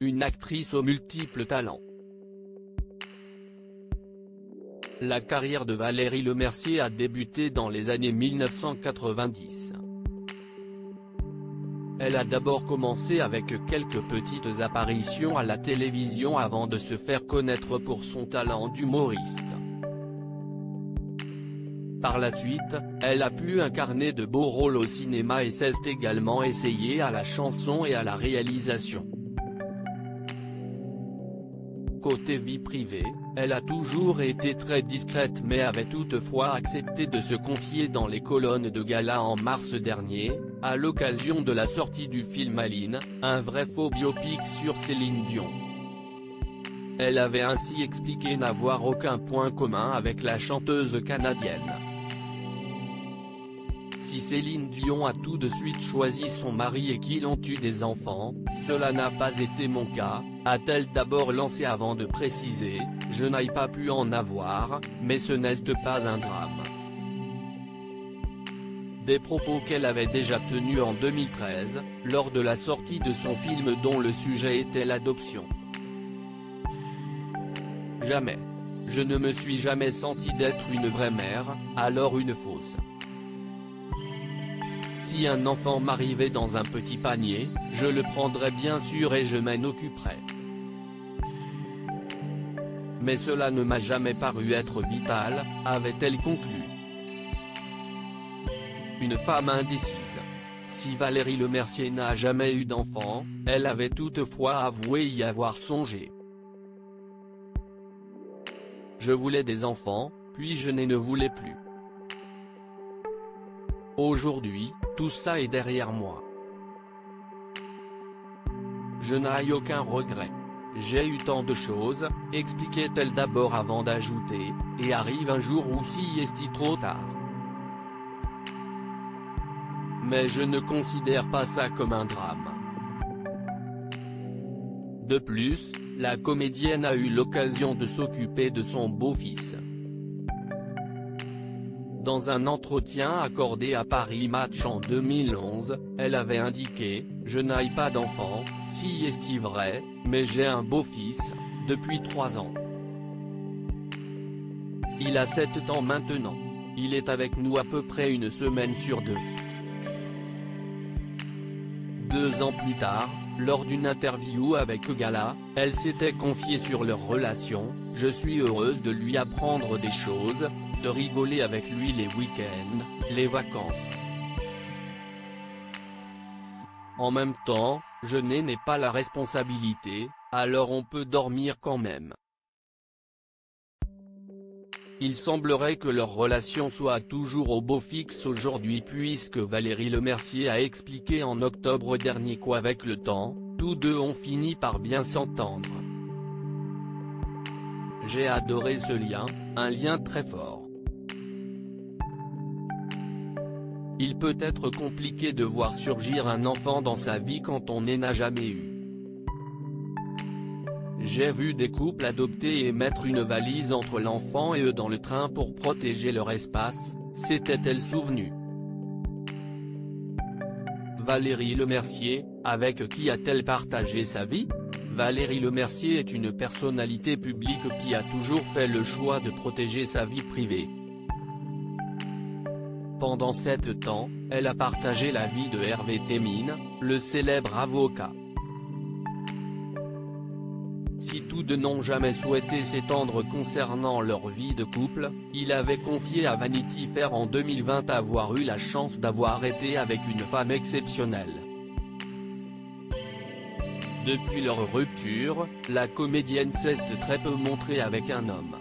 une actrice aux multiples talents. La carrière de Valérie Lemercier a débuté dans les années 1990. Elle a d'abord commencé avec quelques petites apparitions à la télévision avant de se faire connaître pour son talent d'humoriste. Par la suite, elle a pu incarner de beaux rôles au cinéma et s'est également essayée à la chanson et à la réalisation. Côté vie privée, elle a toujours été très discrète mais avait toutefois accepté de se confier dans les colonnes de gala en mars dernier, à l'occasion de la sortie du film Aline, un vrai faux biopic sur Céline Dion. Elle avait ainsi expliqué n'avoir aucun point commun avec la chanteuse canadienne. Si Céline Dion a tout de suite choisi son mari et qu'ils ont eu des enfants, cela n'a pas été mon cas, a-t-elle d'abord lancé avant de préciser « Je n'ai pas pu en avoir, mais ce n'est pas un drame ». Des propos qu'elle avait déjà tenus en 2013, lors de la sortie de son film dont le sujet était l'adoption. Jamais. Je ne me suis jamais sentie d'être une vraie mère, alors une fausse. Si un enfant m'arrivait dans un petit panier, je le prendrais bien sûr et je m'en occuperais. Mais cela ne m'a jamais paru être vital, avait-elle conclu. Une femme indécise. Si Valérie Lemercier n'a jamais eu d'enfant, elle avait toutefois avoué y avoir songé. Je voulais des enfants, puis je ne voulais plus. Aujourd'hui, tout ça est derrière moi. Je n'ai aucun regret. J'ai eu tant de choses, expliquait-elle d'abord avant d'ajouter, et arrive un jour où si est-il trop tard. Mais je ne considère pas ça comme un drame. De plus, la comédienne a eu l'occasion de s'occuper de son beau-fils. Dans un entretien accordé à Paris Match en 2011, elle avait indiqué « Je n'ai pas d'enfant, si est vrai, mais j'ai un beau-fils, depuis 3 ans. Il a 7 ans maintenant. Il est avec nous à peu près une semaine sur 2. » 2 ans plus tard, lors d'une interview avec Gala, elle s'était confiée sur leur relation « Je suis heureuse de lui apprendre des choses, de rigoler avec lui les week-ends, les vacances. En même temps, je n'ai pas la responsabilité, alors on peut dormir quand même. » Il semblerait que leur relation soit toujours au beau fixe aujourd'hui puisque Valérie Lemercier a expliqué en octobre dernier qu'avec le temps, tous deux ont fini par bien s'entendre. « J'ai adoré ce lien, un lien très fort. Il peut être compliqué de voir surgir un enfant dans sa vie quand on n'en a jamais eu. J'ai vu des couples adopter et mettre une valise entre l'enfant et eux dans le train pour protéger leur espace, s'était-elle souvenue. Valérie Lemercier, avec qui a-t-elle partagé sa vie? Valérie Lemercier est une personnalité publique qui a toujours fait le choix de protéger sa vie privée. Pendant 7 ans, elle a partagé la vie de Hervé Temine, le célèbre avocat. Si tous deux n'ont jamais souhaité s'étendre concernant leur vie de couple, il avait confié à Vanity Fair en 2020 avoir eu la chance d'avoir été avec une femme exceptionnelle. Depuis leur rupture, la comédienne s'est très peu montrée avec un homme.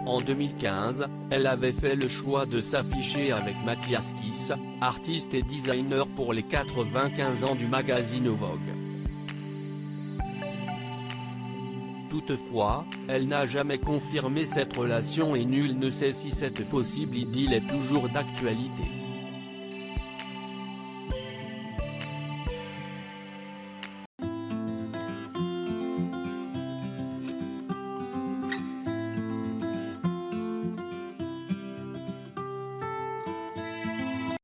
En 2015, elle avait fait le choix de s'afficher avec Mathias Kiss, artiste et designer pour les 95 ans du magazine Vogue. Toutefois, elle n'a jamais confirmé cette relation et nul ne sait si cette possible idylle est toujours d'actualité.